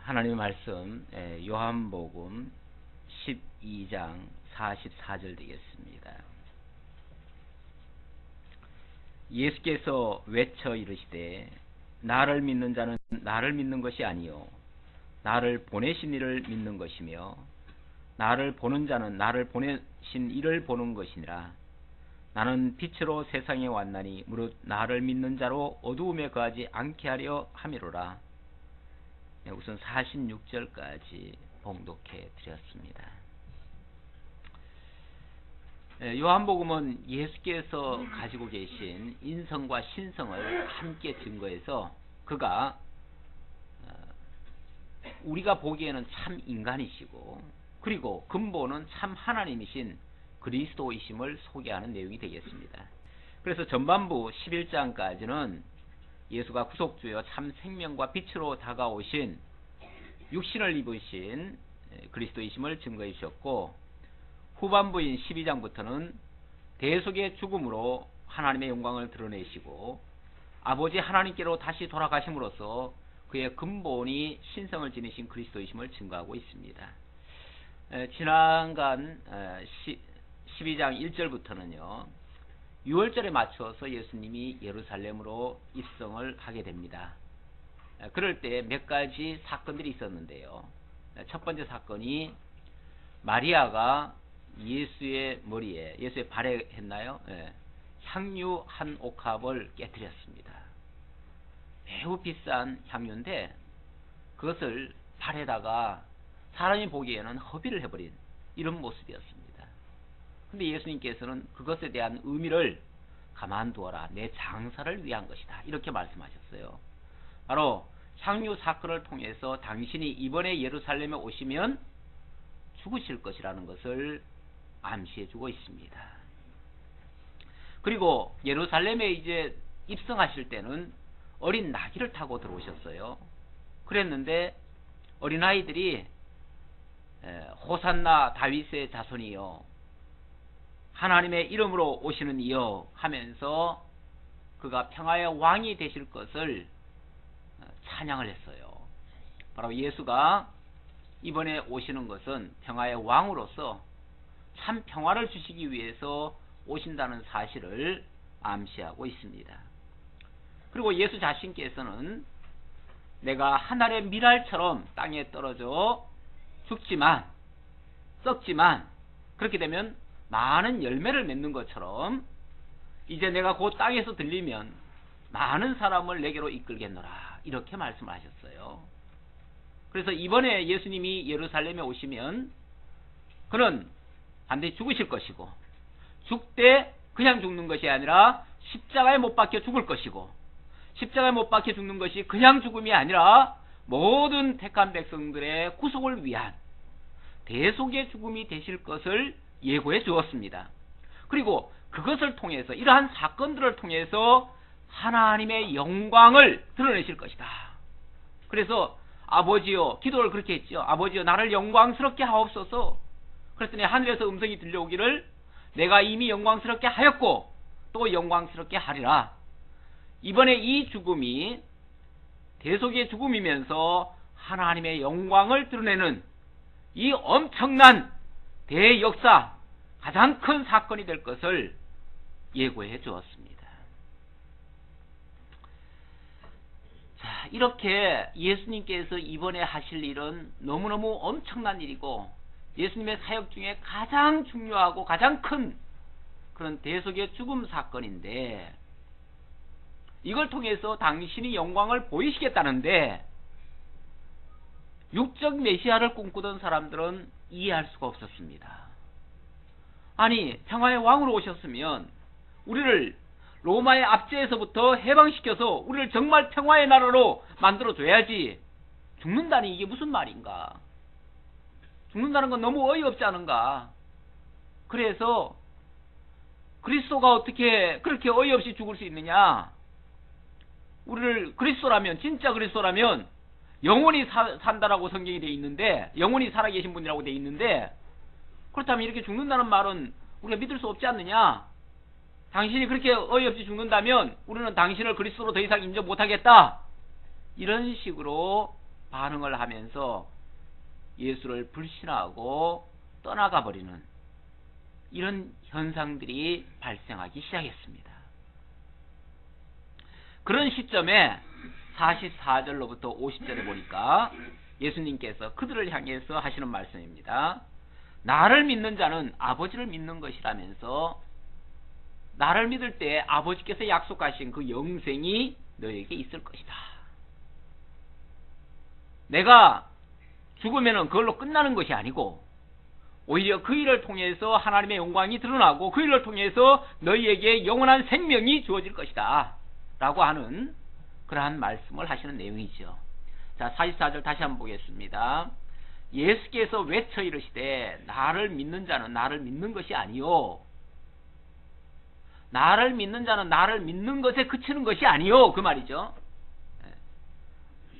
하나님의 말씀 요한복음 12장 44절 되겠습니다. 예수께서 외쳐 이르시되 나를 믿는 자는 나를 믿는 것이 아니요 나를 보내신 이를 믿는 것이며 나를 보는 자는 나를 보내신 이를 보는 것이니라. 나는 빛으로 세상에 왔나니 무릇 나를 믿는 자로 어두움에 거하지 않게 하려 함이로라. 우선 46절까지 봉독해 드렸습니다. 요한복음은 예수께서 가지고 계신 인성과 신성을 함께 증거해서 그가 우리가 보기에는 참 인간이시고 그리고 근본은 참 하나님이신 그리스도이심을 소개하는 내용이 되겠습니다. 그래서 전반부 11장까지는 예수가 구속주여 참 생명과 빛으로 다가오신 육신을 입으신 그리스도이심을 증거해 주셨고, 후반부인 12장부터는 대속의 죽음으로 하나님의 영광을 드러내시고 아버지 하나님께로 다시 돌아가심으로써 그의 근본이 신성을 지니신 그리스도이심을 증거하고 있습니다. 지난간 12장 1절부터는요 6월절에 맞추어서 예수님이 예루살렘으로 입성을 하게 됩니다. 그럴 때 몇 가지 사건들이 있었는데요. 첫 번째 사건이 마리아가 예수의 머리에, 예수의 발에 했나요? 향유 한 옥합을 깨뜨렸습니다. 매우 비싼 향유인데 그것을 발에다가 사람이 보기에는 허비를 해버린 이런 모습이었습니다. 근데 예수님께서는 그것에 대한 의미를 가만두어라, 내 장사를 위한 것이다, 이렇게 말씀하셨어요. 바로 향유 사건을 통해서 당신이 이번에 예루살렘에 오시면 죽으실 것이라는 것을 암시해주고 있습니다. 그리고 예루살렘에 이제 입성하실 때는 어린 나귀를 타고 들어오셨어요. 그랬는데 어린아이들이 호산나 다윗의 자손이여, 하나님의 이름으로 오시는 이여 하면서 그가 평화의 왕이 되실 것을 찬양을 했어요. 바로 예수가 이번에 오시는 것은 평화의 왕으로서 참 평화를 주시기 위해서 오신다는 사실을 암시하고 있습니다. 그리고 예수 자신께서는 내가 하늘의 밀알처럼 땅에 떨어져 죽지만, 썩지만 그렇게 되면 많은 열매를 맺는 것처럼 이제 내가 그 땅에서 들리면 많은 사람을 내게로 이끌겠노라, 이렇게 말씀하셨어요. 그래서 이번에 예수님이 예루살렘에 오시면 그는 반드시 죽으실 것이고, 죽되 그냥 죽는 것이 아니라 십자가에 못 박혀 죽을 것이고, 십자가에 못 박혀 죽는 것이 그냥 죽음이 아니라 모든 택한 백성들의 구속을 위한 대속의 죽음이 되실 것을 예고해 주었습니다. 그리고 그것을 통해서, 이러한 사건들을 통해서 하나님의 영광을 드러내실 것이다. 그래서 아버지여, 기도를 그렇게 했죠. 아버지여 나를 영광스럽게 하옵소서. 그랬더니 하늘에서 음성이 들려오기를 내가 이미 영광스럽게 하였고 또 영광스럽게 하리라. 이번에 이 죽음이 대속의 죽음이면서 하나님의 영광을 드러내는 이 엄청난 대역사, 가장 큰 사건이 될 것을 예고해 주었습니다. 자, 이렇게 예수님께서 이번에 하실 일은 너무너무 엄청난 일이고 예수님의 사역 중에 가장 중요하고 가장 큰 그런 대속의 죽음 사건인데, 이걸 통해서 당신이 영광을 보이시겠다는데 육적 메시아를 꿈꾸던 사람들은 이해할 수가 없었습니다. 아니, 평화의 왕으로 오셨으면 우리를 로마의 압제에서부터 해방시켜서 우리를 정말 평화의 나라로 만들어줘야지, 죽는다니 이게 무슨 말인가? 죽는다는 건 너무 어이없지 않은가? 그래서 그리스도가 어떻게 그렇게 어이없이 죽을 수 있느냐? 우리를 그리스도라면, 진짜 그리스도라면 영원히 산다라고 성경이 되어 있는데, 영원히 살아계신 분이라고 되어 있는데, 그렇다면 이렇게 죽는다는 말은 우리가 믿을 수 없지 않느냐? 당신이 그렇게 어이없이 죽는다면 우리는 당신을 그리스도로 더 이상 인정 못하겠다, 이런 식으로 반응을 하면서 예수를 불신하고 떠나가 버리는 이런 현상들이 발생하기 시작했습니다. 그런 시점에 44절로부터 50절에 보니까 예수님께서 그들을 향해서 하시는 말씀입니다. 나를 믿는 자는 아버지를 믿는 것이라면서 나를 믿을 때 아버지께서 약속하신 그 영생이 너에게 있을 것이다. 내가 죽으면 그걸로 끝나는 것이 아니고 오히려 그 일을 통해서 하나님의 영광이 드러나고 그 일을 통해서 너희에게 영원한 생명이 주어질 것이다 라고 하는 그러한 말씀을 하시는 내용이죠. 자, 44절 다시 한번 보겠습니다. 예수께서 외쳐 이르시되 나를 믿는 자는 나를 믿는 것이 아니요 나를 믿는 자는 나를 믿는 것에 그치는 것이 아니요 그 말이죠.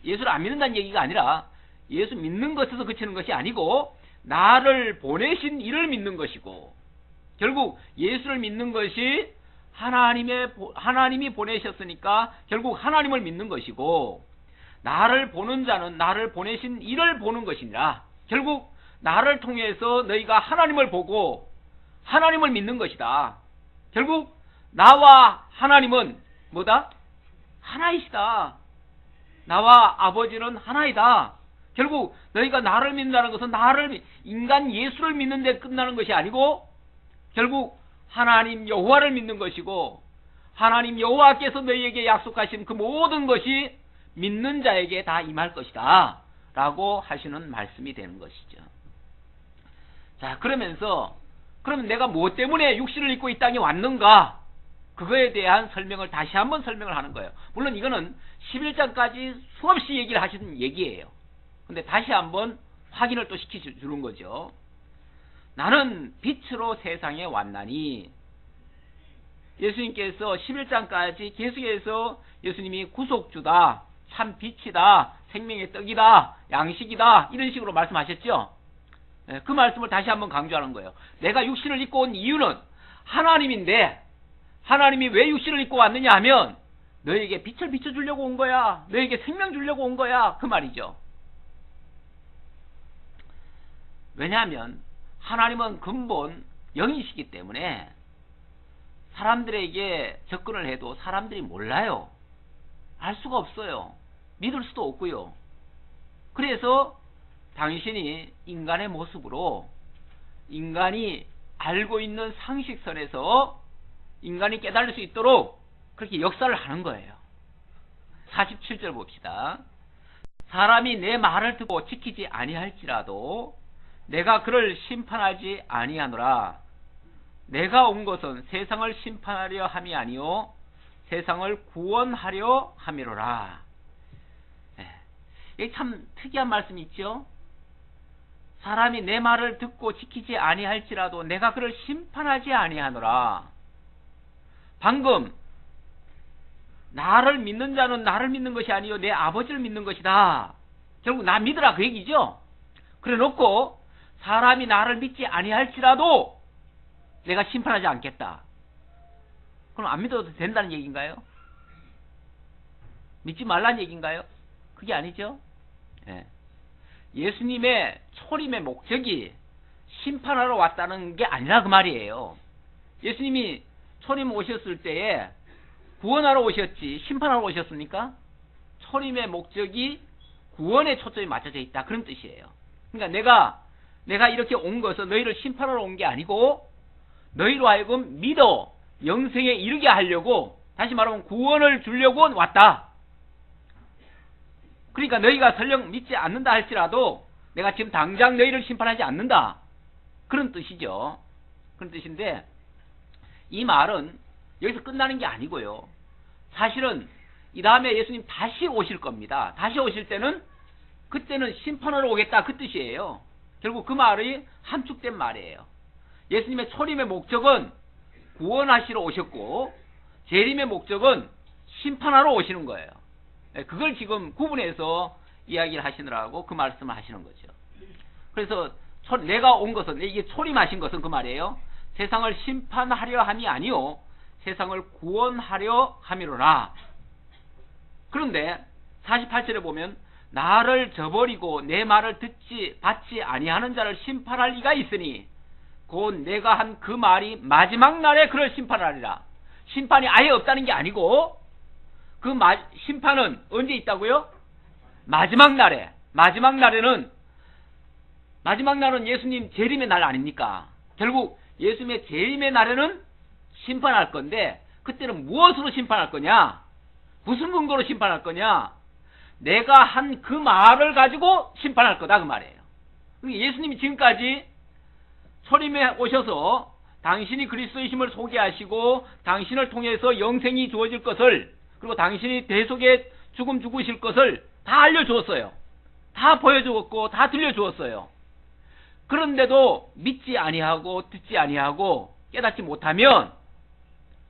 예수를 안 믿는다는 얘기가 아니라 예수 믿는 것에서 그치는 것이 아니고 나를 보내신 이를 믿는 것이고 결국 예수를 믿는 것이 하나님이 보내셨으니까 결국 하나님을 믿는 것이고 나를 보는 자는 나를 보내신 이를 보는 것이니라. 결국 나를 통해서 너희가 하나님을 보고 하나님을 믿는 것이다. 결국 나와 하나님은 뭐다? 하나이시다. 나와 아버지는 하나이다. 결국 너희가 나를 믿는다는 것은 인간 예수를 믿는 데 끝나는 것이 아니고 결국 하나님 여호와를 믿는 것이고 하나님 여호와께서 너희에게 약속하신 그 모든 것이 믿는 자에게 다 임할 것이다 라고 하시는 말씀이 되는 것이죠. 자, 그러면서 그러면 내가 무엇 때문에 육신을 입고 이 땅에 왔는가 그거에 대한 설명을 다시 한번 설명을 하는 거예요. 물론 이거는 11장까지 수없이 얘기를 하시는 얘기예요. 근데 다시 한번 확인을 또 시켜주는 거죠. 나는 빛으로 세상에 왔나니 예수님께서 11장까지 계속해서 예수님이 구속주다, 참 빛이다, 생명의 떡이다, 양식이다 이런 식으로 말씀하셨죠. 그 말씀을 다시 한번 강조하는 거예요. 내가 육신을 입고 온 이유는 하나님인데 하나님이 왜 육신을 입고 왔느냐 하면 너에게 빛을 비춰주려고 온 거야. 너에게 생명 주려고 온 거야. 그 말이죠. 왜냐하면 하나님은 근본 영이시기 때문에 사람들에게 접근을 해도 사람들이 몰라요. 알 수가 없어요. 믿을 수도 없고요. 그래서 당신이 인간의 모습으로 인간이 알고 있는 상식선에서 인간이 깨달을 수 있도록 그렇게 역사를 하는 거예요. 47절 봅시다. 사람이 내 말을 듣고 지키지 아니할지라도 내가 그를 심판하지 아니하노라. 내가 온 것은 세상을 심판하려 함이 아니요 세상을 구원하려 함이로라. 이게 참 특이한 말씀이 있죠. 사람이 내 말을 듣고 지키지 아니할지라도 내가 그를 심판하지 아니하노라. 방금 나를 믿는 자는 나를 믿는 것이 아니요 내 아버지를 믿는 것이다. 결국 나 믿으라 그 얘기죠. 그래 놓고 사람이 나를 믿지 아니할지라도 내가 심판하지 않겠다. 그럼 안 믿어도 된다는 얘기인가요? 믿지 말라는 얘기인가요? 그게 아니죠. 예수님의 초림의 목적이 심판하러 왔다는 게 아니라 그 말이에요. 예수님이 초림 오셨을 때에 구원하러 오셨지 심판하러 오셨습니까? 초림의 목적이 구원에 초점이 맞춰져 있다 그런 뜻이에요. 그러니까 내가 이렇게 온 것은 너희를 심판하러 온 게 아니고 너희로 하여금 믿어 영생에 이르게 하려고, 다시 말하면 구원을 주려고 왔다. 그러니까 너희가 설령 믿지 않는다 할지라도 내가 지금 당장 너희를 심판하지 않는다 그런 뜻이죠. 그런 뜻인데 이 말은 여기서 끝나는 게 아니고요. 사실은 이 다음에 예수님 다시 오실 겁니다. 다시 오실 때는 그때는 심판하러 오겠다 그 뜻이에요. 결국 그 말이 함축된 말이에요. 예수님의 초림의 목적은 구원하시러 오셨고 재림의 목적은 심판하러 오시는 거예요. 그걸 지금 구분해서 이야기를 하시느라고 그 말씀을 하시는 거죠. 그래서 내가 온 것은, 이게 초림하신 것은 그 말이에요. 세상을 심판하려 함이 아니요 세상을 구원하려 함이로라. 그런데 48절에 보면 나를 저버리고 내 말을 받지 아니하는 자를 심판할 리가 있으니 곧 내가 한 그 말이 마지막 날에 그를 심판하리라. 심판이 아예 없다는 게 아니고 그 심판은 언제 있다고요? 마지막 날에. 마지막 날은 예수님 재림의 날 아닙니까? 결국 예수님의 재림의 날에는 심판할 건데 그때는 무엇으로 심판할 거냐? 무슨 근거로 심판할 거냐? 내가 한 그 말을 가지고 심판할 거다 그 말이에요. 예수님이 지금까지 초림에 오셔서 당신이 그리스도이심을 소개하시고 당신을 통해서 영생이 주어질 것을, 그리고 당신이 대속의 죽음 죽으실 것을 다 알려주었어요. 다 보여주었고 다 들려주었어요. 그런데도 믿지 아니하고 듣지 아니하고 깨닫지 못하면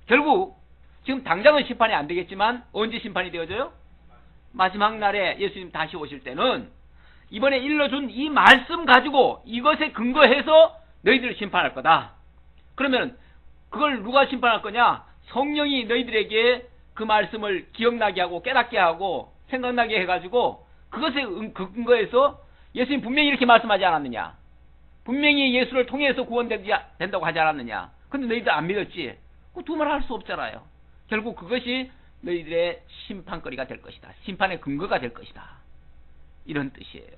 결국 지금 당장은 심판이 안 되겠지만 언제 심판이 되어져요? 마지막 날에 예수님 다시 오실 때는 이번에 일러준 이 말씀 가지고 이것에 근거해서 너희들을 심판할 거다. 그러면 그걸 누가 심판할 거냐? 성령이 너희들에게 그 말씀을 기억나게 하고 깨닫게 하고 생각나게 해가지고 그것에 그 근거해서 예수님 분명히 이렇게 말씀하지 않았느냐? 분명히 예수를 통해서 구원된다고 하지 않았느냐? 근데 너희들 안 믿었지? 그 두 말 할 수 없잖아요. 결국 그것이 너희들의 심판거리가 될 것이다. 심판의 근거가 될 것이다. 이런 뜻이에요.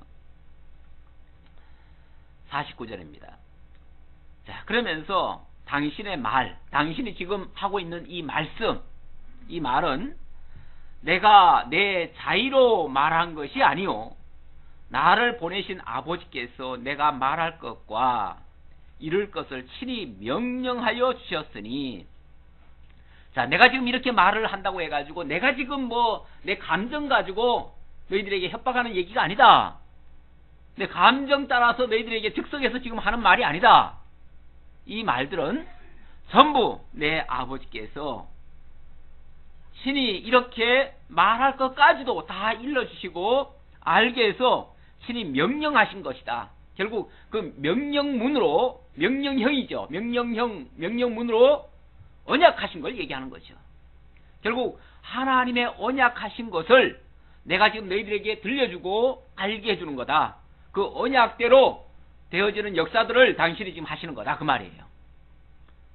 49절입니다. 자, 그러면서 당신의 말, 당신이 지금 하고 있는 이 말씀, 이 말은 내가 내 자의로 말한 것이 아니요 나를 보내신 아버지께서 내가 말할 것과 이룰 것을 친히 명령하여 주셨으니, 자, 내가 지금 이렇게 말을 한다고 해가지고 내가 지금 뭐 내 감정 가지고 너희들에게 협박하는 얘기가 아니다. 내 감정 따라서 너희들에게 즉석에서 지금 하는 말이 아니다. 이 말들은 전부 내 아버지께서 친히 이렇게 말할 것까지도 다 일러주시고 알게 해서 친히 명령하신 것이다. 결국 그 명령문으로, 명령형이죠. 명령문으로 언약하신 걸 얘기하는 거죠. 결국 하나님의 언약하신 것을 내가 지금 너희들에게 들려주고 알게 해주는 거다. 그 언약대로 되어지는 역사들을 당신이 지금 하시는 거다 그 말이에요.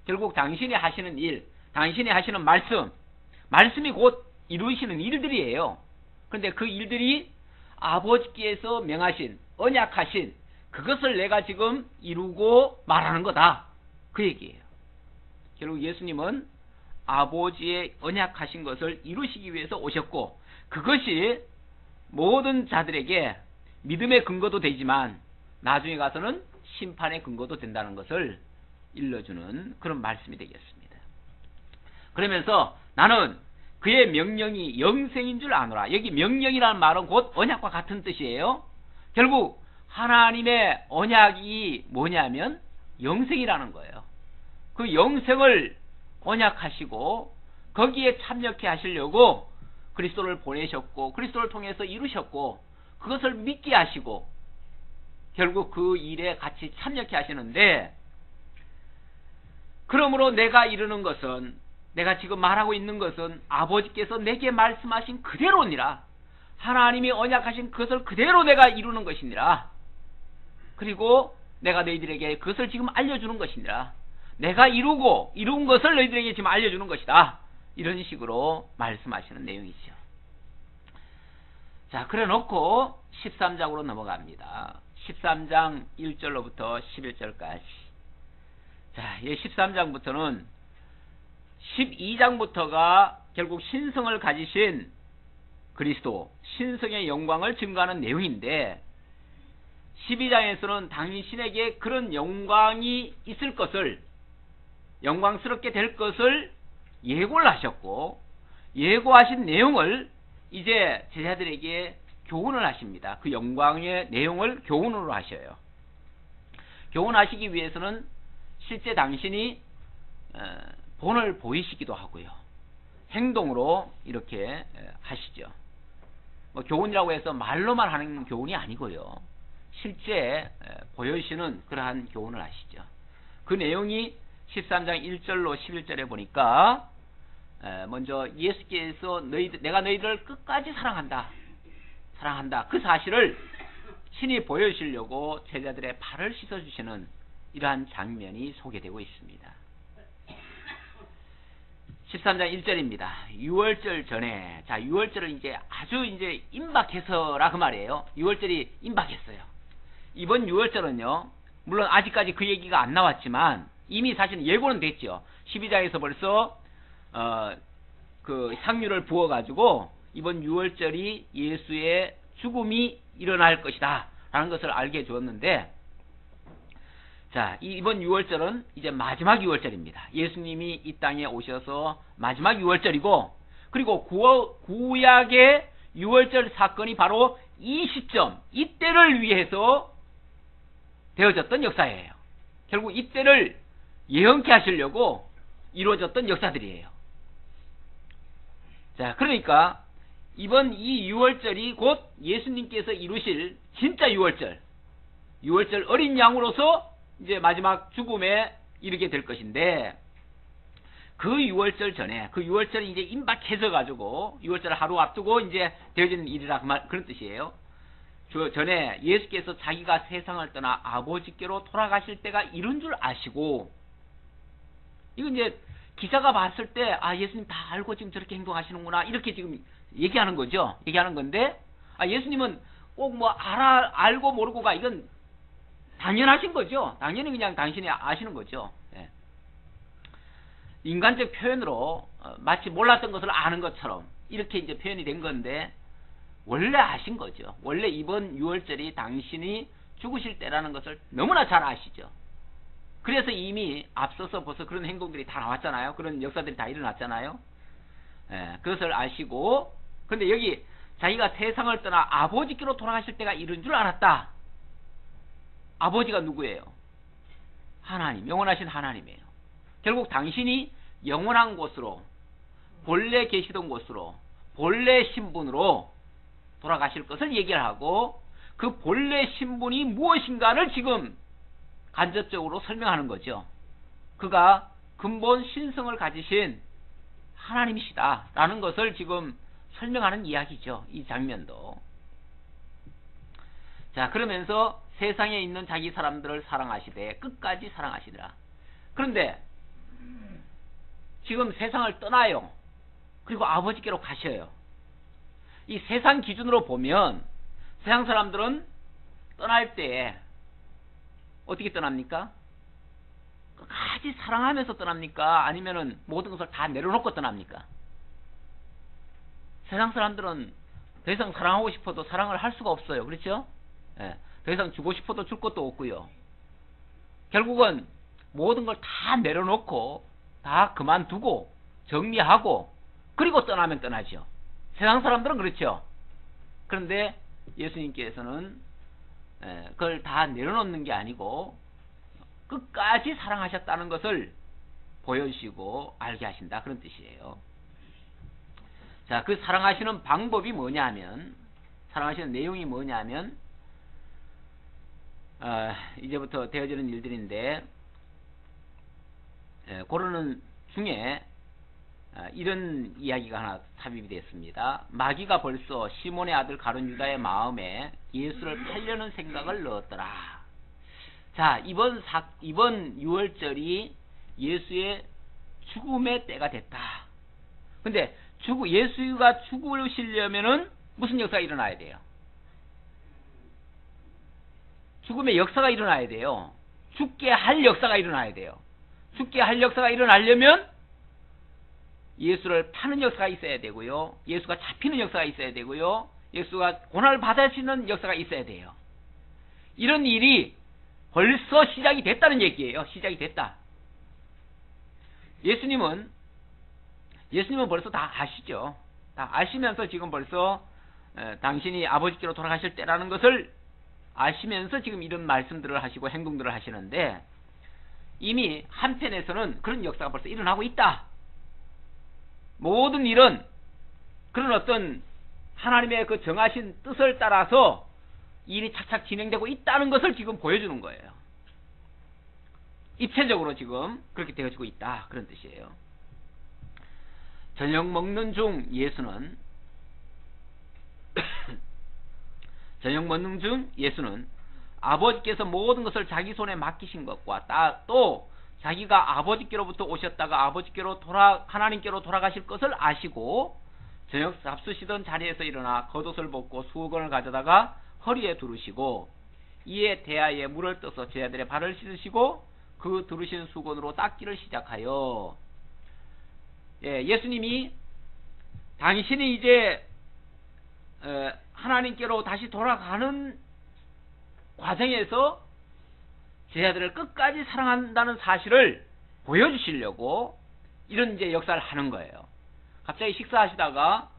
결국 당신이 하시는 일, 당신이 하시는 말씀이 곧 이루시는 일들이에요. 그런데 그 일들이 아버지께서 명하신, 언약하신 그것을 내가 지금 이루고 말하는 거다 그 얘기예요. 결국 예수님은 아버지의 언약하신 것을 이루시기 위해서 오셨고, 그것이 모든 자들에게 믿음의 근거도 되지만 나중에 가서는 심판의 근거도 된다는 것을 일러주는 그런 말씀이 되겠습니다. 그러면서 나는 그의 명령이 영생인 줄 아노라. 여기 명령이라는 말은 곧 언약과 같은 뜻이에요. 결국 하나님의 언약이 뭐냐면 영생이라는 거예요. 그 영생을 언약하시고 거기에 참여케 하시려고 그리스도를 보내셨고 그리스도를 통해서 이루셨고 그것을 믿게 하시고 결국 그 일에 같이 참여케 하시는데, 그러므로 내가 이루는 것은, 내가 지금 말하고 있는 것은 아버지께서 내게 말씀하신 그대로니라. 하나님이 언약하신 그것을 그대로 내가 이루는 것이니라. 그리고 내가 너희들에게 그것을 지금 알려주는 것이니라. 내가 이룬 것을 너희들에게 지금 알려주는 것이다. 이런 식으로 말씀하시는 내용이죠. 자, 그래 놓고 13장으로 넘어갑니다. 13장 1절로부터 11절까지. 자, 이 13장부터는 12장부터가 결국 신성을 가지신 그리스도, 신성의 영광을 증거하는 내용인데, 12장에서는 당신에게 그런 영광이 있을 것을, 영광스럽게 될 것을 예고를 하셨고, 예고하신 내용을 이제 제자들에게 교훈을 하십니다. 그 영광의 내용을 교훈으로 하셔요. 교훈하시기 위해서는 실제 당신이 본을 보이시기도 하고요. 행동으로 이렇게 하시죠. 뭐 교훈이라고 해서 말로만 하는 교훈이 아니고요. 실제 보여주시는 그러한 교훈을 하시죠. 그 내용이 13장 1절로 11절에 보니까 먼저 예수께서 내가 너희들을 끝까지 사랑한다. 사랑한다. 그 사실을 친히 보여주시려고 제자들의 발을 씻어주시는 이러한 장면이 소개되고 있습니다. 13장 1절입니다. 유월절 전에, 자, 유월절을 이제 아주 이제 임박해서라 그 말이에요. 유월절이 임박했어요. 이번 유월절은요, 물론 아직까지 그 얘기가 안 나왔지만 이미 사실 예고는 됐죠. 12장에서 벌써 그 향유를 부어가지고 이번 유월절이 예수의 죽음이 일어날 것이다 라는 것을 알게 해주었는데, 자, 이번 유월절은 이제 마지막 유월절입니다. 예수님이 이 땅에 오셔서 마지막 유월절이고, 그리고 구약의 유월절 사건이 바로 이 시점, 이때를 위해서 되어졌던 역사예요. 결국 이때를 예언케 하시려고 이루어졌던 역사들이에요. 자, 그러니까 이번 이 유월절이 곧 예수님께서 이루실 진짜 유월절, 유월절 어린 양으로서 이제 마지막 죽음에 이르게 될 것인데, 그 유월절 전에, 그 유월절이 이제 임박해져 가지고 유월절 하루 앞두고 이제 되어지는 일이라 그런 뜻이에요. 전에 예수께서 자기가 세상을 떠나 아버지께로 돌아가실 때가 이른 줄 아시고, 이건 이제 기자가 봤을 때, 아, 예수님 다 알고 지금 저렇게 행동하시는구나, 이렇게 지금 얘기하는 거죠. 얘기하는 건데, 아, 예수님은 꼭 뭐 알고 모르고가 이건 당연하신 거죠. 당연히 그냥 당신이 아시는 거죠. 예. 인간적 표현으로 마치 몰랐던 것을 아는 것처럼 이렇게 이제 표현이 된 건데, 원래 아신 거죠. 원래 이번 유월절이 당신이 죽으실 때라는 것을 너무나 잘 아시죠. 그래서 이미 앞서서 벌써 그런 행동들이 다 나왔잖아요. 그런 역사들이 다 일어났잖아요. 예, 그것을 아시고, 근데 여기 자기가 세상을 떠나 아버지께로 돌아가실 때가 이른 줄 알았다. 아버지가 누구예요? 하나님, 영원하신 하나님이에요. 결국 당신이 영원한 곳으로, 본래 계시던 곳으로, 본래 신분으로 돌아가실 것을 얘기를 하고, 그 본래 신분이 무엇인가를 지금 간접적으로 설명하는 거죠. 그가 근본 신성을 가지신 하나님이시다 라는 것을 지금 설명하는 이야기죠. 이 장면도. 자, 그러면서 세상에 있는 자기 사람들을 사랑하시되 끝까지 사랑하시더라. 그런데 지금 세상을 떠나요. 그리고 아버지께로 가셔요. 이 세상 기준으로 보면 세상 사람들은 떠날 때 어떻게 떠납니까? 끝까지 사랑하면서 떠납니까? 아니면은 모든 것을 다 내려놓고 떠납니까? 세상 사람들은 더 이상 사랑하고 싶어도 사랑을 할 수가 없어요. 그렇죠? 예. 더 이상 주고 싶어도 줄 것도 없고요. 결국은 모든 걸 다 내려놓고 다 그만두고 정리하고 그리고 떠나면 떠나죠. 세상 사람들은 그렇죠. 그런데 예수님께서는 그걸 다 내려놓는 게 아니고 끝까지 사랑하셨다는 것을 보여주시고 알게 하신다, 그런 뜻이에요. 자, 그 사랑하시는 방법이 뭐냐면, 사랑하시는 내용이 뭐냐면, 이제부터 되어지는 일들인데, 고르는 중에 이런 이야기가 하나 삽입이 됐습니다. 마귀가 벌써 시몬의 아들 가룟 유다의 마음에 예수를 팔려는 생각을 넣었더라. 자, 이번 유월절이 예수의 죽음의 때가 됐다. 근데 예수가 죽으시려면은 무슨 역사가 일어나야 돼요? 죽음의 역사가 일어나야 돼요. 죽게 할 역사가 일어나야 돼요. 죽게 할 역사가 일어나려면 예수를 파는 역사가 있어야 되고요. 예수가 잡히는 역사가 있어야 되고요. 예수가 고난을 받으시는 역사가 있어야 돼요. 이런 일이 벌써 시작이 됐다는 얘기예요. 시작이 됐다. 예수님은 벌써 다 아시죠. 다 아시면서 지금 벌써 당신이 아버지께로 돌아가실 때라는 것을 아시면서 지금 이런 말씀들을 하시고 행동들을 하시는데, 이미 한편에서는 그런 역사가 벌써 일어나고 있다. 모든 일은 그런 어떤 하나님의 그 정하신 뜻을 따라서 일이 착착 진행되고 있다는 것을 지금 보여주는 거예요. 입체적으로 지금 그렇게 되어지고 있다, 그런 뜻이에요. 저녁 먹는 중 예수는 전형본능 중 예수는 아버지께서 모든 것을 자기 손에 맡기신 것과 또 자기가 아버지께로부터 오셨다가 아버지께로 하나님께로 돌아가실 것을 아시고 저녁 잡수시던 자리에서 일어나 겉옷을 벗고 수건을 가져다가 허리에 두르시고 이에 대야에 물을 떠서 제자들의 발을 씻으시고 그 두르신 수건으로 닦기를 시작하여, 예수님이 당신이 이제 하나님께로 다시 돌아가는 과정에서 제자들을 끝까지 사랑한다는 사실을 보여주시려고 이런 이제 역사를 하는 거예요. 갑자기 식사하시다가,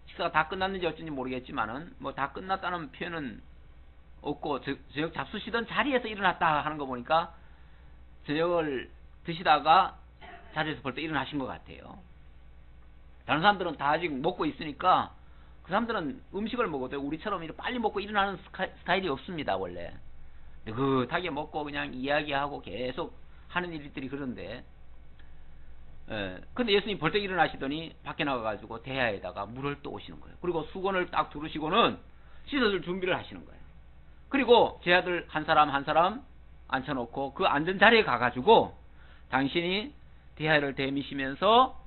식사가 다 끝났는지 어쩐지 모르겠지만은 뭐 다 끝났다는 표현은 없고 저녁 잡수시던 자리에서 일어났다 하는 거 보니까 저녁을 드시다가 자리에서 벌써 일어나신 것 같아요. 다른 사람들은 다 아직 먹고 있으니까 그 사람들은 음식을 먹어도 우리처럼 이렇게 빨리 먹고 일어나는 스타일이 없습니다. 원래 느긋하게 먹고 그냥 이야기하고 계속 하는 일들이 그런데, 근데 예수님 벌떡 일어나시더니 밖에 나가가지고 대야에다가 물을 또 오시는 거예요. 그리고 수건을 딱 두르시고는 씻어줄 준비를 하시는 거예요. 그리고 제자들 한 사람 한 사람 앉혀놓고 그 앉은 자리에 가가지고 당신이 대야를 대미시면서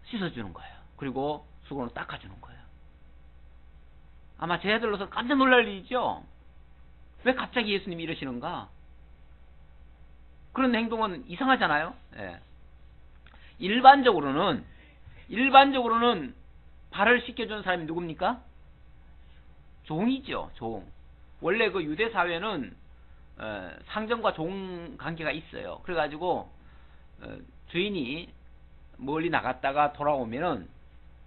씻어주는 거예요. 그리고 수건으로 닦아주는 거예요. 아마 제자들로서 깜짝 놀랄 일이죠. 왜 갑자기 예수님이 이러시는가? 그런 행동은 이상하잖아요. 일반적으로는 발을 씻겨주는 사람이 누굽니까? 종이죠. 종. 원래 그 유대 사회는 상정과 종 관계가 있어요. 그래가지고 주인이 멀리 나갔다가 돌아오면은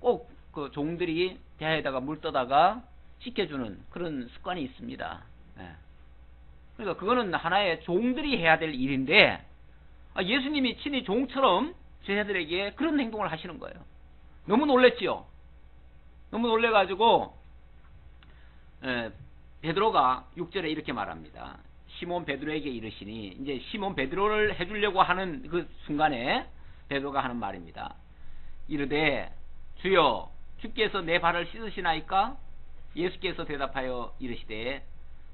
꼭 그 종들이 대야에다가 물 떠다가 씻겨주는 그런 습관이 있습니다. 그러니까 그거는 하나의 종들이 해야 될 일인데 예수님이 친히 종처럼 제자들에게 그런 행동을 하시는 거예요. 너무 놀랬지요. 너무 놀래가지고 베드로가 6절에 이렇게 말합니다. 시몬 베드로에게 이르시니, 이제 시몬 베드로를 해주려고 하는 그 순간에 베드로가 하는 말입니다. 이르되 주여 주께서 내 발을 씻으시나이까? 예수께서 대답하여 이르시되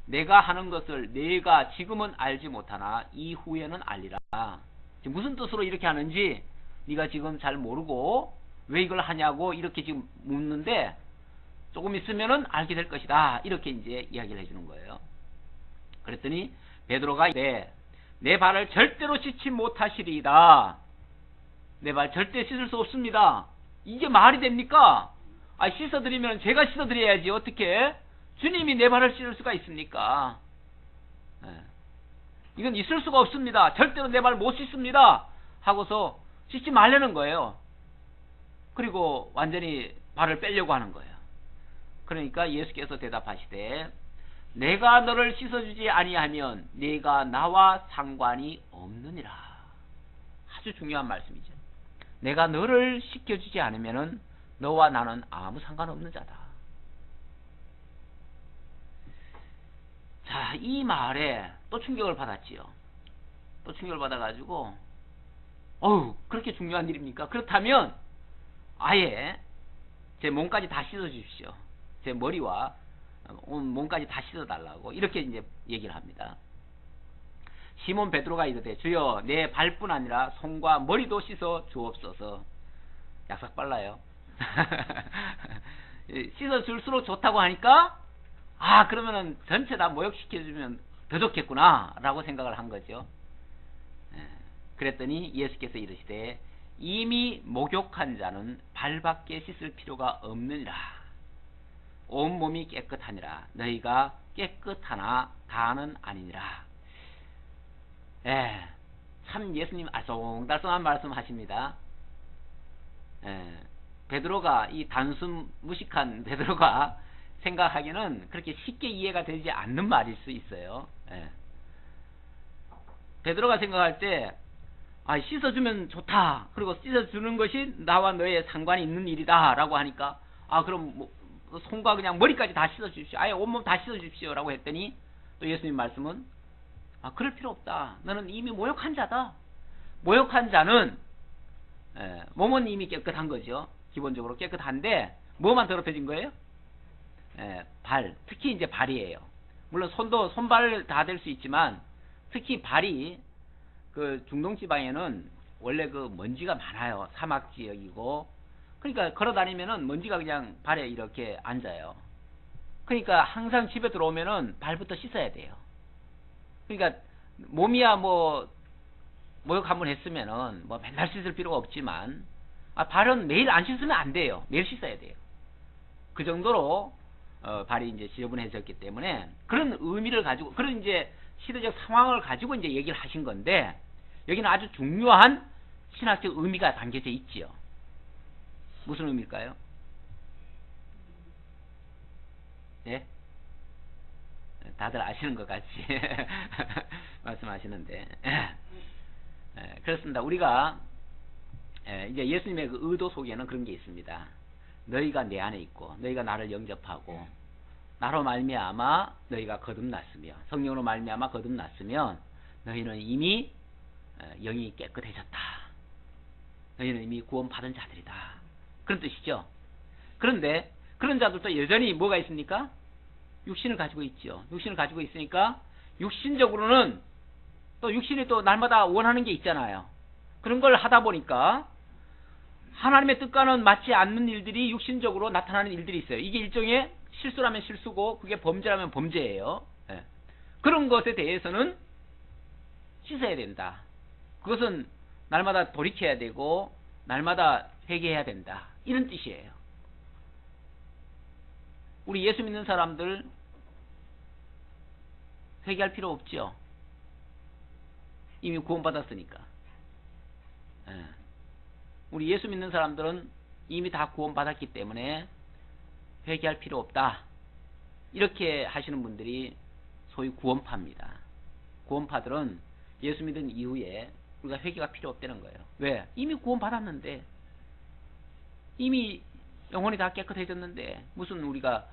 내가 하는 것을 네가 지금은 알지 못하나 이후에는 알리라. 지금 무슨 뜻으로 이렇게 하는지 네가 지금 잘 모르고 왜 이걸 하냐고 이렇게 지금 묻는데 조금 있으면은 알게 될 것이다. 이렇게 이제 이야기를 해주는 거예요. 그랬더니 베드로가 내 발을 절대로 씻지 못하시리이다. 내 발 절대 씻을 수 없습니다. 이게 말이 됩니까? 씻어드리면 제가 씻어드려야지 어떻게 주님이 내 발을 씻을 수가 있습니까? 이건 있을 수가 없습니다. 절대로 내 발 못 씻습니다 하고서 씻지 말라는 거예요. 그리고 완전히 발을 빼려고 하는 거예요. 그러니까 예수께서 대답하시되 내가 너를 씻어주지 아니하면 네가 나와 상관이 없느니라. 아주 중요한 말씀이죠. 내가 너를 씻겨주지 않으면 너와 나는 아무 상관없는 자다. 자, 이 말에 또 충격을 받았지요. 또 충격을 받아가지고 그렇게 중요한 일입니까? 그렇다면 아예 제 몸까지 다 씻어주십시오. 제 머리와 온 몸까지 다 씻어달라고 이렇게 이제 얘기를 합니다. 시몬 베드로가 이르되 주여 내 발뿐 아니라 손과 머리도 씻어 주옵소서. 약삭 빨라요. 씻어줄수록 좋다고 하니까 그러면은 전체 다 모욕시켜주면 더 좋겠구나 라고 생각을 한 거죠. 그랬더니 예수께서 이르시되 이미 목욕한 자는 발밖에 씻을 필요가 없느니라. 온몸이 깨끗하니라. 너희가 깨끗하나 다는 아니니라. 참 예수님 알쏭달쏭한 말씀 하십니다. 베드로가, 이 단순 무식한 베드로가 생각하기는 그렇게 쉽게 이해가 되지 않는 말일 수 있어요. 베드로가 생각할 때 씻어주면 좋다. 그리고 씻어주는 것이 나와 너의 상관이 있는 일이다 라고 하니까 그럼 손과 그냥 머리까지 다 씻어주십시오. 아예 온몸 다 씻어주십시오 라고 했더니 또 예수님 말씀은 그럴 필요 없다. 너는 이미 모욕한 자다. 모욕한 자는 몸은 이미 깨끗한 거죠. 기본적으로 깨끗한데 뭐만 더럽혀진 거예요? 발, 특히 이제 발이에요. 물론 손발 다 될 수 있지만 특히 발이 그 중동 지방에는 원래 그 먼지가 많아요. 사막 지역이고. 그러니까 걸어 다니면은 먼지가 그냥 발에 이렇게 앉아요. 그러니까 항상 집에 들어오면은 발부터 씻어야 돼요. 그러니까 몸이야 뭐 목욕 한번 했으면은 뭐 맨날 씻을 필요가 없지만 발은 매일 안 씻으면 안 돼요. 매일 씻어야 돼요. 그 정도로 발이 이제 지저분해졌기 때문에 그런 의미를 가지고 그런 이제 시대적 상황을 가지고 이제 얘기를 하신 건데 여기는 아주 중요한 신학적 의미가 담겨져 있지요. 무슨 의미일까요? 예? 다들 아시는 것 같이 말씀하시는데 그렇습니다. 우리가 이제 예수님의 그 의도 속에는 그런 게 있습니다. 너희가 내 안에 있고 너희가 나를 영접하고 나로 말미암아 너희가 거듭났으며 성령으로 말미암아 거듭났으면 너희는 이미 영이 깨끗해졌다. 너희는 이미 구원받은 자들이다. 그런 뜻이죠. 그런데 그런 자들도 여전히 뭐가 있습니까? 육신을 가지고 있죠. 육신을 가지고 있으니까 육신적으로는 또 육신이 또 날마다 원하는 게 있잖아요. 그런 걸 하다 보니까 하나님의 뜻과는 맞지 않는 일들이 육신적으로 나타나는 일들이 있어요. 이게 일종의 실수라면 실수고 그게 범죄라면 범죄예요. 그런 것에 대해서는 씻어야 된다. 그것은 날마다 돌이켜야 되고 날마다 회개해야 된다. 이런 뜻이에요. 우리 예수 믿는 사람들 회개할 필요 없죠. 이미 구원받았으니까. 우리 예수 믿는 사람들은 이미 다 구원받았기 때문에 회개할 필요 없다. 이렇게 하시는 분들이 소위 구원파입니다. 구원파들은 예수 믿은 이후에 우리가 회개가 필요 없다는 거예요. 왜? 이미 구원받았는데 이미 영혼이 다 깨끗해졌는데 무슨 우리가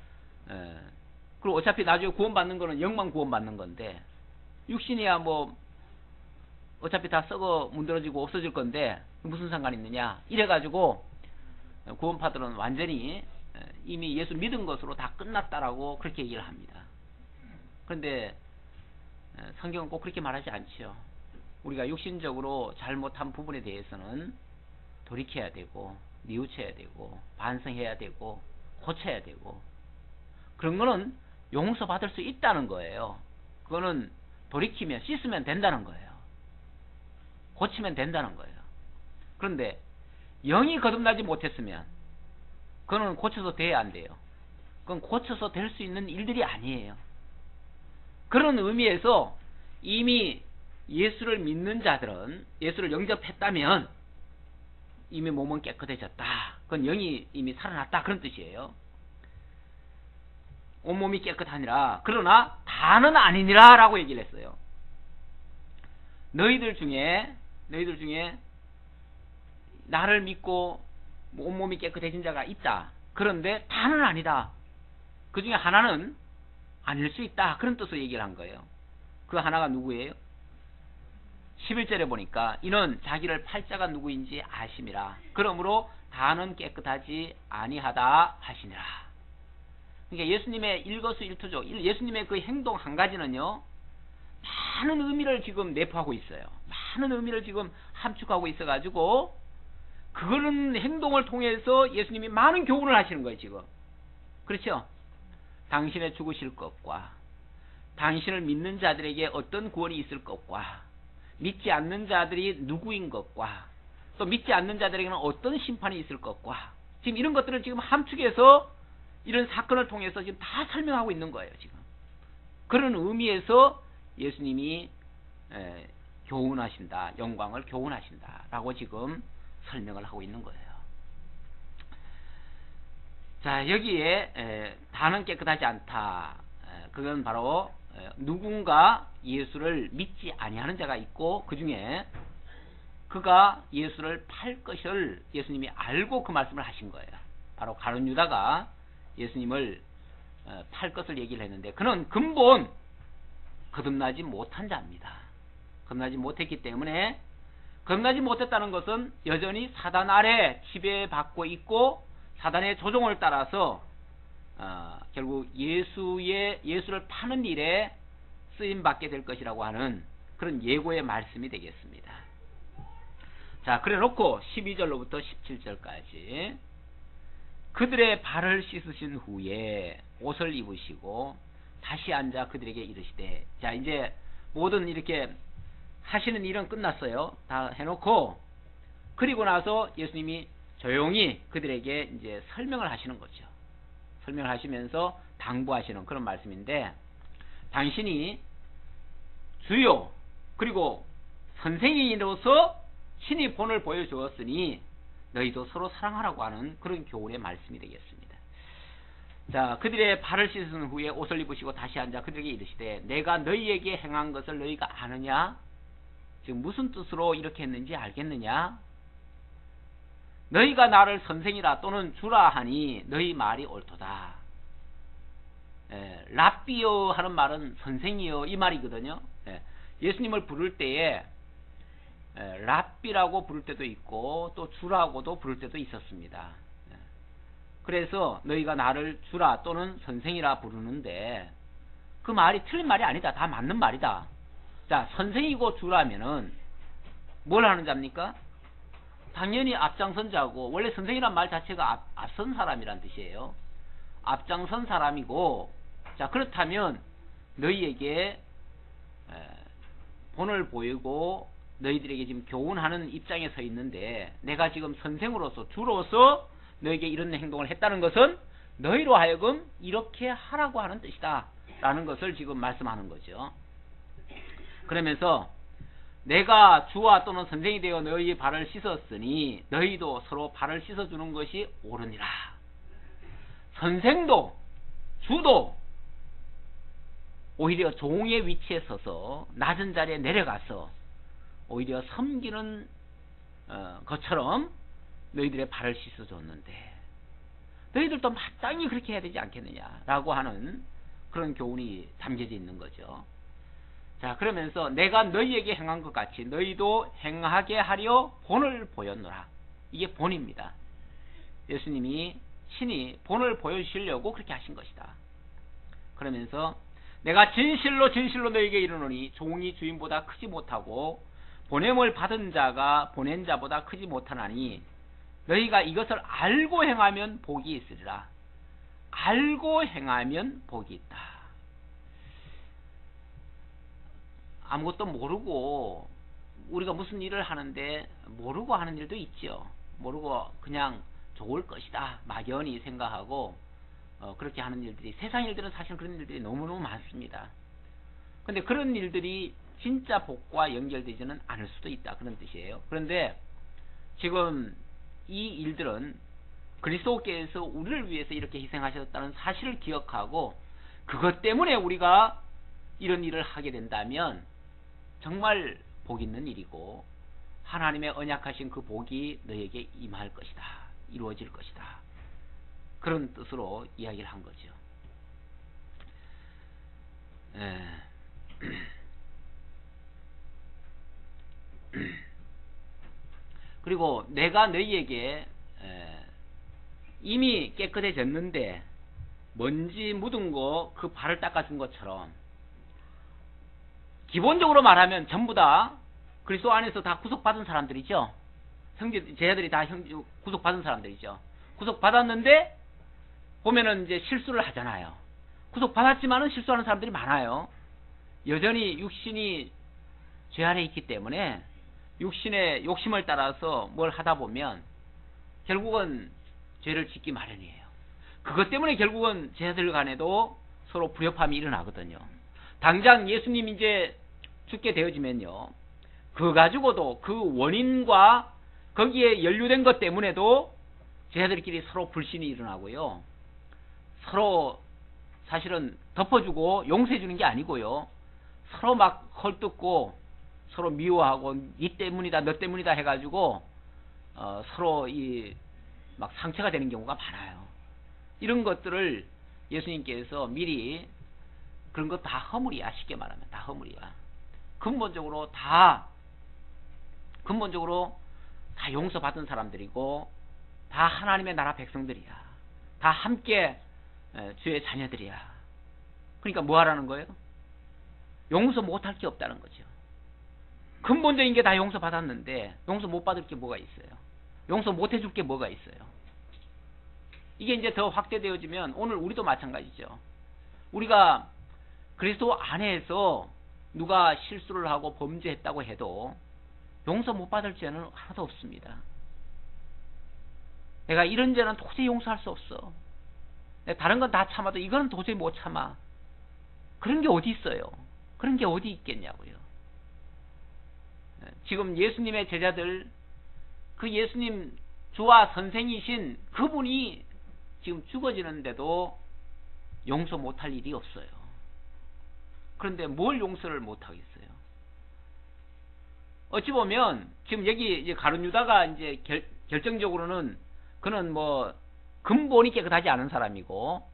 그리고 어차피 나중에 구원받는 거는 영만 구원받는 건데 육신이야 뭐 어차피 다 썩어 문드러지고 없어질 건데 무슨 상관이 있느냐 이래가지고 구원파들은 완전히 이미 예수 믿은 것으로 다 끝났다라고 그렇게 얘기를 합니다. 그런데 성경은 꼭 그렇게 말하지 않지요. 우리가 육신적으로 잘못한 부분에 대해서는 돌이켜야 되고 뉘우쳐야 되고 반성해야 되고 고쳐야 되고 그런 거는 용서받을 수 있다는 거예요. 그거는 돌이키면 씻으면 된다는 거예요. 고치면 된다는 거예요. 그런데 영이 거듭나지 못했으면 그거는 고쳐서 돼야 안 돼요. 그건 고쳐서 될 수 있는 일들이 아니에요. 그런 의미에서 이미 예수를 믿는 자들은 예수를 영접했다면 이미 몸은 깨끗해졌다. 그건 영이 이미 살아났다. 그런 뜻이에요. 온몸이 깨끗하니라. 그러나 다는 아니니라 라고 얘기를 했어요. 너희들 중에 나를 믿고 온몸이 깨끗해진 자가 있다. 그런데 다는 아니다. 그 중에 하나는 아닐 수 있다. 그런 뜻으로 얘기를 한 거예요. 그 하나가 누구예요? 11절에 보니까 이는 자기를 팔자가 누구인지 아심이라. 그러므로 다는 깨끗하지 아니하다 하시니라. 그러니까 예수님의 일거수일투족, 예수님의 그 행동 한 가지는요, 많은 의미를 지금 내포하고 있어요. 많은 의미를 지금 함축하고 있어가지고 그거는 행동을 통해서 예수님이 많은 교훈을 하시는 거예요. 지금 그렇죠? 당신의 죽으실 것과 당신을 믿는 자들에게 어떤 구원이 있을 것과 믿지 않는 자들이 누구인 것과 또 믿지 않는 자들에게는 어떤 심판이 있을 것과 지금 이런 것들을 지금 함축해서 이런 사건을 통해서 지금 다 설명하고 있는 거예요. 지금 그런 의미에서 예수님이 교훈하신다, 영광을 교훈하신다 라고 지금 설명을 하고 있는 거예요. 자, 여기에 다는 깨끗하지 않다. 그건 바로 누군가 예수를 믿지 아니하는 자가 있고 그 중에 그가 예수를 팔 것을 예수님이 알고 그 말씀을 하신 거예요. 바로 가룟 유다가 예수님을 팔 것을 얘기를 했는데 그는 근본 거듭나지 못한 자입니다. 거듭나지 못했기 때문에 거듭나지 못했다는 것은 여전히 사단 아래 지배받고 있고 사단의 조종을 따라서 결국 예수를 파는 일에 쓰임 받게 될 것이라고 하는 그런 예고의 말씀이 되겠습니다. 자, 그래 놓고 12절로부터 17절까지 그들의 발을 씻으신 후에 옷을 입으시고 다시 앉아 그들에게 이르시되, 자, 이제 모든 이렇게 하시는 일은 끝났어요. 다 해놓고, 그리고 나서 예수님이 조용히 그들에게 이제 설명을 하시는 거죠. 설명을 하시면서 당부하시는 그런 말씀인데, 당신이 주요 그리고 선생님으로서 친히 본을 보여주었으니 너희도 서로 사랑하라고 하는 그런 교훈의 말씀이 되겠습니다. 자, 그들의 발을 씻은 후에 옷을 입으시고 다시 앉아 그들에게 이르시되, 내가 너희에게 행한 것을 너희가 아느냐? 지금 무슨 뜻으로 이렇게 했는지 알겠느냐? 너희가 나를 선생이라 또는 주라 하니 너희 말이 옳도다. 랍비여 하는 말은 선생이여 이 말이거든요. 예수님을 부를 때에 랍비라고 부를 때도 있고 또 주라고도 부를 때도 있었습니다. 그래서 너희가 나를 주라 또는 선생이라 부르는데 그 말이 틀린 말이 아니다. 다 맞는 말이다. 자, 선생이고 주라면은 뭘 하는 자입니까? 당연히 앞장선 자고, 원래 선생이란 말 자체가 앞선 사람이란 뜻이에요. 앞장선 사람이고, 자, 그렇다면 너희에게 본을 보이고 너희들에게 지금 교훈하는 입장에 서 있는데, 내가 지금 선생으로서 주로서 너에게 이런 행동을 했다는 것은 너희로 하여금 이렇게 하라고 하는 뜻이다 라는 것을 지금 말씀하는 거죠. 그러면서 내가 주와 또는 선생이 되어 너희의 발을 씻었으니 너희도 서로 발을 씻어주는 것이 옳으니라. 선생도 주도 오히려 종의 위치에 서서 낮은 자리에 내려가서 오히려 섬기는 것처럼 너희들의 발을 씻어줬는데 너희들도 마땅히 그렇게 해야 되지 않겠느냐라고 하는 그런 교훈이 담겨져 있는 거죠. 자, 그러면서 내가 너희에게 행한 것 같이 너희도 행하게 하려 본을 보였노라. 이게 본입니다. 예수님이 친히 본을 보여주시려고 그렇게 하신 것이다. 그러면서 내가 진실로 진실로 너희에게 이르노니 종이 주인보다 크지 못하고 보냄을 받은 자가 보낸 자보다 크지 못하나니 너희가 이것을 알고 행하면 복이 있으리라. 알고 행하면 복이 있다. 아무것도 모르고 우리가 무슨 일을 하는데 모르고 하는 일도 있죠. 모르고 그냥 좋을 것이다 막연히 생각하고 그렇게 하는 일들이, 세상 일들은 사실 그런 일들이 너무너무 많습니다. 근데 그런 일들이 진짜 복과 연결되지는 않을 수도 있다, 그런 뜻이에요. 그런데 지금 이 일들은 그리스도께서 우리를 위해서 이렇게 희생하셨다는 사실을 기억하고 그것 때문에 우리가 이런 일을 하게 된다면 정말 복 있는 일이고 하나님의 언약하신 그 복이 너에게 임할 것이다, 이루어질 것이다, 그런 뜻으로 이야기를 한 거죠. 그리고 내가 너희에게 이미 깨끗해졌는데 먼지 묻은 거 그 발을 닦아준 것처럼, 기본적으로 말하면 전부 다 그리스도 안에서 다 구속받은 사람들이죠. 제자들이 다 구속받은 사람들이죠. 구속받았는데 보면은 이제 실수를 하잖아요. 구속받았지만은 실수하는 사람들이 많아요. 여전히 육신이 죄 아래 있기 때문에 육신의 욕심을 따라서 뭘 하다 보면 결국은 죄를 짓기 마련이에요. 그것 때문에 결국은 제자들 간에도 서로 불협화음이 일어나거든요. 당장 예수님 이제 죽게 되어지면요, 그거 가지고도 그 원인과 거기에 연루된 것 때문에도 제자들끼리 서로 불신이 일어나고요, 서로 사실은 덮어주고 용서해주는 게 아니고요, 서로 막 헐뜯고 서로 미워하고 니 때문이다 너 때문이다 해가지고 서로 막 상처가 되는 경우가 많아요. 이런 것들을 예수님께서 미리 그런 거 다 허물이야, 쉽게 말하면 다 허물이야. 근본적으로 다 용서받은 사람들이고 다 하나님의 나라 백성들이야. 다 함께 주의 자녀들이야. 그러니까 뭐 하라는 거예요? 용서 못할 게 없다는 거죠. 근본적인 게 다 용서받았는데 용서 못 받을 게 뭐가 있어요? 용서 못 해줄 게 뭐가 있어요? 이게 이제 더 확대되어지면 오늘 우리도 마찬가지죠. 우리가 그리스도 안에서 누가 실수를 하고 범죄했다고 해도 용서 못 받을 죄는 하나도 없습니다. 내가 이런 죄는 도저히 용서할 수 없어. 다른 건 다 참아도 이거는 도저히 못 참아. 그런 게 어디 있어요? 그런 게 어디 있겠냐고요. 지금 예수님의 제자들, 그 예수님 주와 선생이신 그분이 지금 죽어지는데도 용서 못할 일이 없어요. 그런데 뭘 용서를 못하겠어요? 어찌 보면 지금 여기 이제 가룟 유다가 이제 결정적으로는 그는 뭐 근본이 깨끗하지 않은 사람이고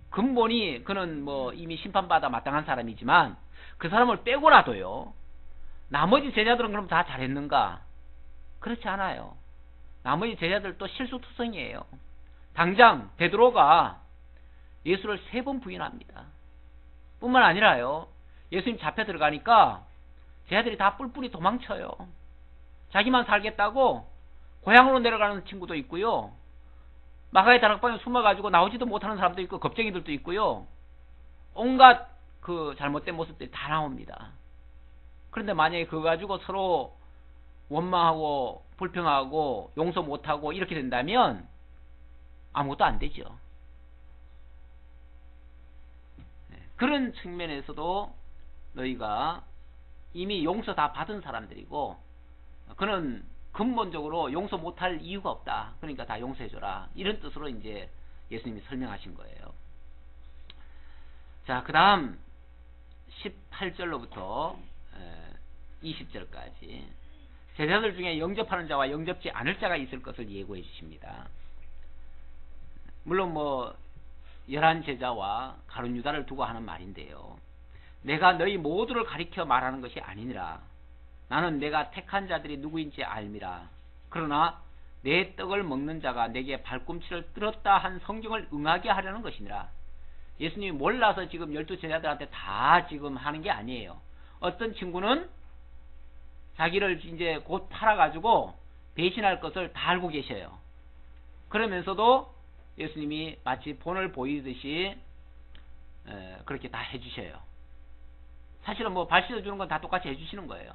근본이 그는 뭐 이미 심판받아 마땅한 사람이지만 그 사람을 빼고라도요. 나머지 제자들은 그럼 다 잘했는가? 그렇지 않아요. 나머지 제자들도 실수투성이에요. 당장 베드로가 예수를 3번 부인합니다. 뿐만 아니라요. 예수님 잡혀 들어가니까 제자들이 다 뿔뿔이 도망쳐요. 자기만 살겠다고 고향으로 내려가는 친구도 있고요. 마가의 다락방에 숨어가지고 나오지도 못하는 사람도 있고 겁쟁이들도 있고요. 온갖 그 잘못된 모습들이 다 나옵니다. 그런데 만약에 그거 가지고 서로 원망하고 불평하고 용서 못하고 이렇게 된다면 아무것도 안 되죠. 그런 측면에서도 너희가 이미 용서 다 받은 사람들이고 그는 근본적으로 용서 못할 이유가 없다. 그러니까 다 용서해줘라. 이런 뜻으로 이제 예수님이 설명하신 거예요. 자, 그 다음 18절로부터 20절까지 제자들 중에 영접하는 자와 영접지 않을 자가 있을 것을 예고해 주십니다. 물론 뭐 11제자와 가룟 유다를 두고 하는 말인데요. 내가 너희 모두를 가리켜 말하는 것이 아니니라. 나는 내가 택한 자들이 누구인지 알미라. 그러나 내 떡을 먹는 자가 내게 발꿈치를 들었다 한 성경을 응하게 하려는 것이니라. 예수님이 몰라서 지금 12제자들한테 다 지금 하는 게 아니에요. 어떤 친구는 자기를 이제 곧 팔아가지고 배신할 것을 다 알고 계셔요. 그러면서도 예수님이 마치 본을 보이듯이 그렇게 다 해주셔요. 사실은 뭐 발 씻어주는 건 다 똑같이 해주시는 거예요.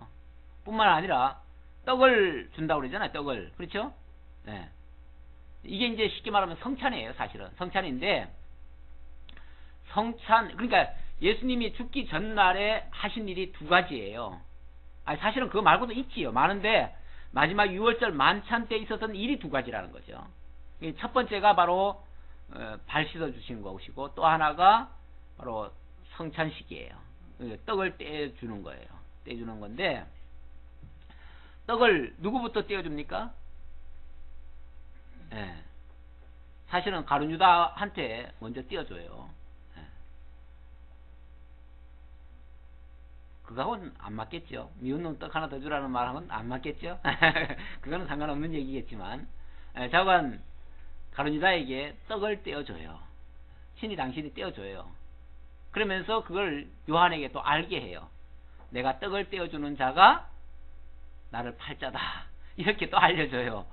뿐만 아니라 떡을 준다고 그러잖아요. 떡을. 그렇죠? 네. 이게 이제 쉽게 말하면 성찬이에요. 사실은 성찬인데 성찬 그러니까 예수님이 죽기 전날에 하신 일이 2가지예요. 아니 사실은 그거 말고도 있지요. 많은데 마지막 6월절 만찬 때 있었던 일이 2가지라는 거죠. 첫 번째가 바로 발 씻어 주신 것이고 또 하나가 바로 성찬식이에요. 떡을 떼주는 거예요. 떼주는 건데 떡을 누구부터 떼어줍니까? 네. 사실은 가룟 유다한테 먼저 떼어줘요. 네. 그거하고는 안 맞겠죠. 미운 놈 떡 하나 더 주라는 말하고는 안 맞겠죠. 그거는 상관없는 얘기겠지만 자관 가룟 유다에게 떡을 떼어줘요. 친히 당신이 떼어줘요. 그러면서 그걸 요한에게 또 알게 해요. 내가 떡을 떼어주는 자가 나를 팔 자다. 이렇게 또 알려줘요.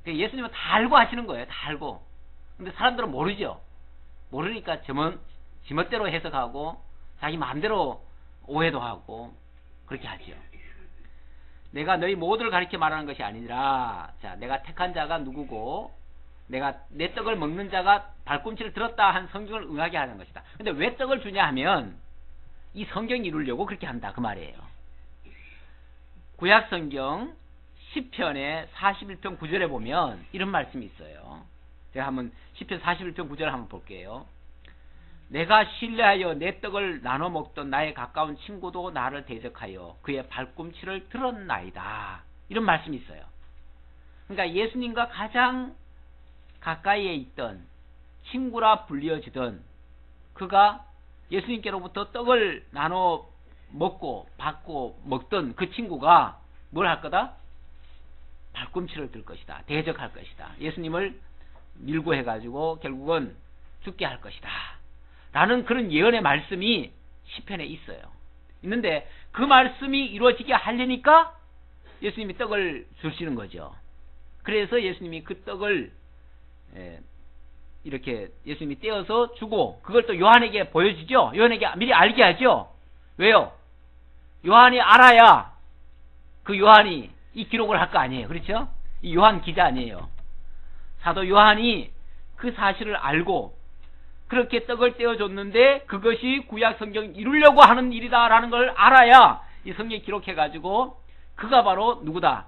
예수님은 다 알고 하시는 거예요. 다 알고. 근데 사람들은 모르죠. 모르니까 지멋대로 해석하고 자기 마음대로 오해도 하고 그렇게 하죠. 내가 너희 모두를 가리켜 말하는 것이 아니라 자, 내가 택한 자가 누구고 내가 내 떡을 먹는 자가 발꿈치를 들었다 한 성경을 응하게 하는 것이다. 근데 왜 떡을 주냐 하면 이 성경이 이루려고 그렇게 한다 그 말이에요. 구약성경 10편의 41편 9절에 보면 이런 말씀이 있어요. 제가 한번 10편 41편 9절 한번 볼게요. 내가 신뢰하여 내 떡을 나눠 먹던 나의 가까운 친구도 나를 대적하여 그의 발꿈치를 들었나이다. 이런 말씀이 있어요. 그러니까 예수님과 가장 가까이에 있던 친구라 불리어지던 그가 예수님께로부터 떡을 나눠 먹고 받고 먹던 그 친구가 뭘 할 거다? 발꿈치를 들 것이다. 대적할 것이다. 예수님을 밀고 해가지고 결국은 죽게 할 것이다 라는 그런 예언의 말씀이 시편에 있어요. 있는데 그 말씀이 이루어지게 하려니까 예수님이 떡을 주시는 거죠. 그래서 예수님이 그 떡을 이렇게 예수님이 떼어서 주고 그걸 또 요한에게 보여주죠. 요한에게 미리 알게 하죠. 왜요? 요한이 알아야 그 요한이 이 기록을 할 거 아니에요. 그렇죠? 이 요한 기자 아니에요. 사도 요한이 그 사실을 알고 그렇게 떡을 떼어줬는데 그것이 구약 성경 이루려고 하는 일이다라는 걸 알아야 이 성경에 기록해가지고 그가 바로 누구다?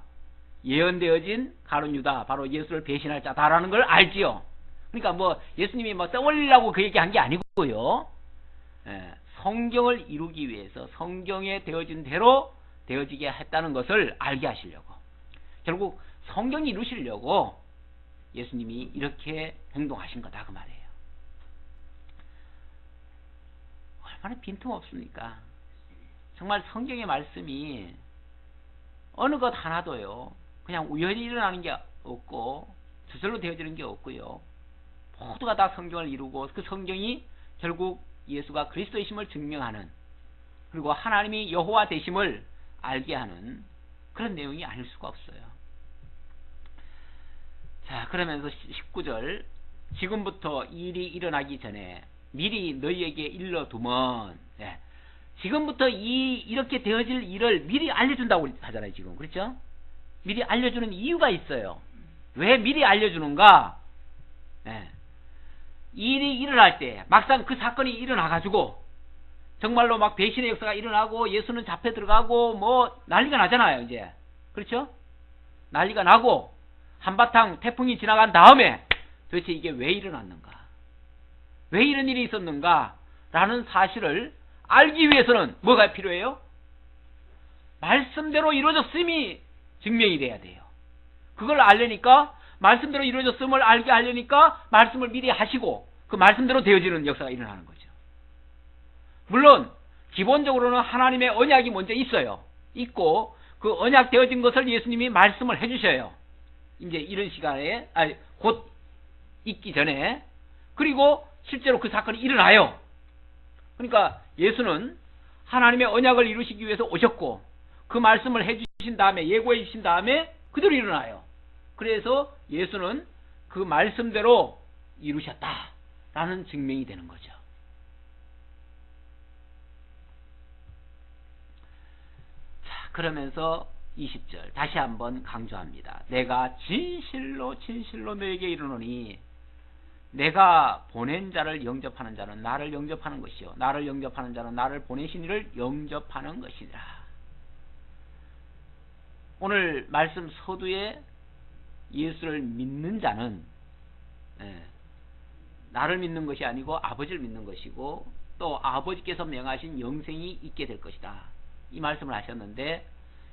예언되어진 가룟 유다, 바로 예수를 배신할 자다라는 걸 알지요. 그러니까 뭐 예수님이 뭐 떡 올리려고 그 얘기한 게 아니고요. 성경을 이루기 위해서 성경에 되어진 대로 되어지게 했다는 것을 알게 하시려고, 결국 성경이 이루시려고 예수님이 이렇게 행동하신 거다 그 말이에요. 얼마나 빈틈없습니까? 정말 성경의 말씀이 어느 것 하나도요 그냥 우연히 일어나는 게 없고 저절로 되어지는 게 없고요, 모두가 다 성경을 이루고 그 성경이 결국 예수가 그리스도이심을 증명하는, 그리고 하나님이 여호와 되심을 알게 하는 그런 내용이 아닐 수가 없어요. 자, 그러면서 19절, 지금부터 일이 일어나기 전에 미리 너희에게 일러두면, 지금부터 이렇게 되어질 일을 미리 알려준다고 하잖아요 지금. 그렇죠? 미리 알려주는 이유가 있어요. 왜 미리 알려주는가? 일이 일어날 때 막상 그 사건이 일어나가지고 정말로 막 배신의 역사가 일어나고 예수는 잡혀 들어가고 뭐 난리가 나잖아요 이제. 그렇죠? 난리가 나고 한바탕 태풍이 지나간 다음에 도대체 이게 왜 일어났는가, 왜 이런 일이 있었는가 라는 사실을 알기 위해서는 뭐가 필요해요? 말씀대로 이루어졌음이 증명이 돼야 돼요. 그걸 알려니까, 말씀대로 이루어졌음을 알게 하려니까 말씀을 미리 하시고 그 말씀대로 되어지는 역사가 일어나는 거죠. 물론 기본적으로는 하나님의 언약이 먼저 있어요. 있고 그 언약 되어진 것을 예수님이 말씀을 해주셔요. 이제 이런 시간에 곧 있기 전에. 그리고 실제로 그 사건이 일어나요. 그러니까 예수는 하나님의 언약을 이루시기 위해서 오셨고 그 말씀을 해주신 다음에, 예고해 주신 다음에 그대로 일어나요. 그래서 예수는 그 말씀대로 이루셨다라는 증명이 되는 거죠. 자, 그러면서 20절 다시 한번 강조합니다. 내가 진실로 진실로 너에게 이르노니 내가 보낸 자를 영접하는 자는 나를 영접하는 것이요 나를 영접하는 자는 나를 보내신 이를 영접하는 것이니라. 오늘 말씀 서두에 예수를 믿는 자는 나를 믿는 것이 아니고 아버지를 믿는 것이고 또 아버지께서 명하신 영생이 있게 될 것이다, 이 말씀을 하셨는데,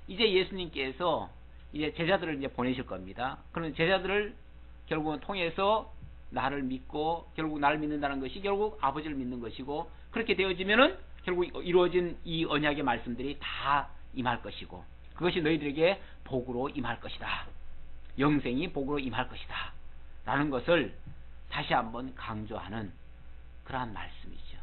이제 예수님께서 이제 제자들을 이제 보내실 겁니다. 그런 제자들을 결국은 통해서 나를 믿고, 결국 나를 믿는다는 것이 결국 아버지를 믿는 것이고, 그렇게 되어지면은 결국 이루어진 이 언약의 말씀들이 다 임할 것이고, 그것이 너희들에게 복으로 임할 것이다, 영생이 복으로 임할 것이다 라는 것을 다시 한번 강조하는 그러한 말씀이죠.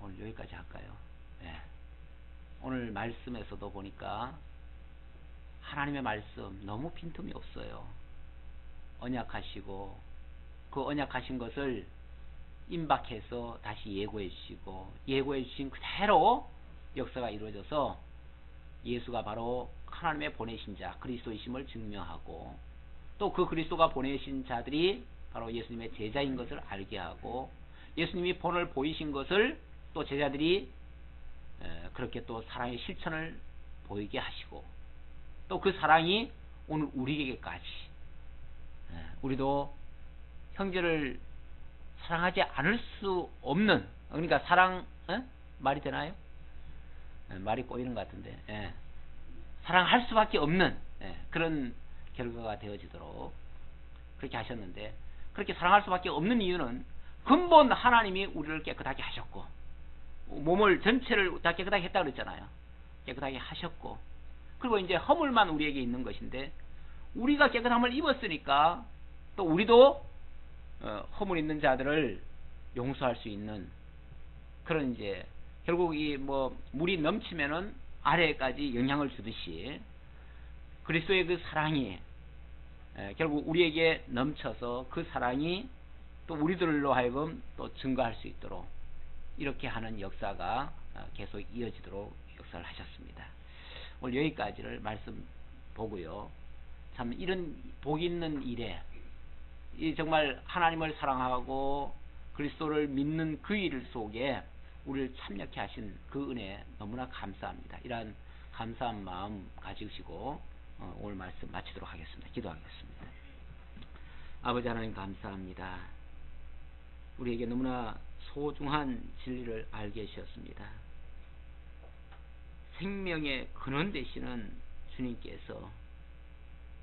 오늘 여기까지 할까요? 오늘 말씀에서도 보니까 하나님의 말씀 너무 빈틈이 없어요. 언약하시고 그 언약하신 것을 임박해서 다시 예고해 주시고, 예고해 주신 그대로 역사가 이루어져서 예수가 바로 하나님의 보내신 자 그리스도이심을 증명하고, 또 그 그리스도가 보내신 자들이 바로 예수님의 제자인 것을 알게 하고, 예수님이 본을 보이신 것을 또 제자들이 그렇게 또 사랑의 실천을 보이게 하시고, 또 그 사랑이 오늘 우리에게까지, 우리도 형제를 사랑하지 않을 수 없는, 그러니까 사랑, 말이 되나요? 말이 꼬이는 것 같은데, 사랑할 수밖에 없는 그런 결과가 되어지도록 그렇게 하셨는데, 그렇게 사랑할 수밖에 없는 이유는 근본 하나님이 우리를 깨끗하게 하셨고 몸을 전체를 다 깨끗하게 했다고 그랬잖아요. 깨끗하게 하셨고, 그리고 이제 허물만 우리에게 있는 것인데, 우리가 깨끗함을 입었으니까 또 우리도 허물 있는 자들을 용서할 수 있는 그런, 이제 결국 이 뭐 물이 넘치면은 아래까지 영향을 주듯이 그리스도의 그 사랑이 결국 우리에게 넘쳐서 그 사랑이 또 우리들로 하여금 또 증거할 수 있도록 이렇게 하는 역사가 계속 이어지도록 역사를 하셨습니다. 오늘 여기까지를 말씀 보고요. 참 이런 복 있는 일에, 이 정말 하나님을 사랑하고 그리스도를 믿는 그 일 속에 우리를 참여케 하신 그 은혜 너무나 감사합니다. 이러한 감사한 마음 가지시고 오늘 말씀 마치도록 하겠습니다. 기도하겠습니다. 아버지 하나님 감사합니다. 우리에게 너무나 소중한 진리를 알게 하셨습니다. 생명의 근원 되시는 주님께서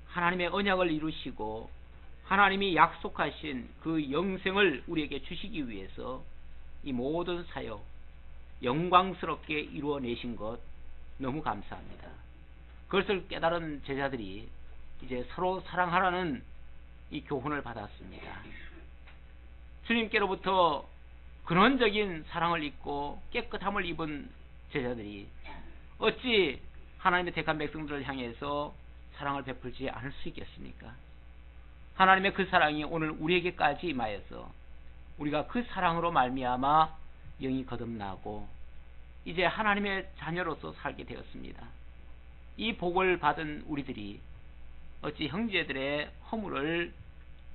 하나님의 언약을 이루시고 하나님이 약속하신 그 영생을 우리에게 주시기 위해서 이 모든 사역 영광스럽게 이루어내신 것 너무 감사합니다. 그것을 깨달은 제자들이 이제 서로 사랑하라는 이 교훈을 받았습니다. 주님께로부터 근원적인 사랑을 입고 깨끗함을 입은 제자들이 어찌 하나님의 택한 백성들을 향해서 사랑을 베풀지 않을 수 있겠습니까? 하나님의 그 사랑이 오늘 우리에게까지 임하여서 우리가 그 사랑으로 말미암아 영이 거듭나고 이제 하나님의 자녀로서 살게 되었습니다. 이 복을 받은 우리들이 어찌 형제들의 허물을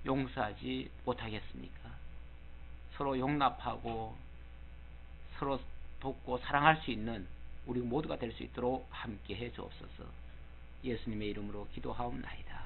용서하지 못하겠습니까? 서로 용납하고 서로 돕고 사랑할 수 있는 우리 모두가 될 수 있도록 함께 해 주옵소서. 예수님의 이름으로 기도하옵나이다.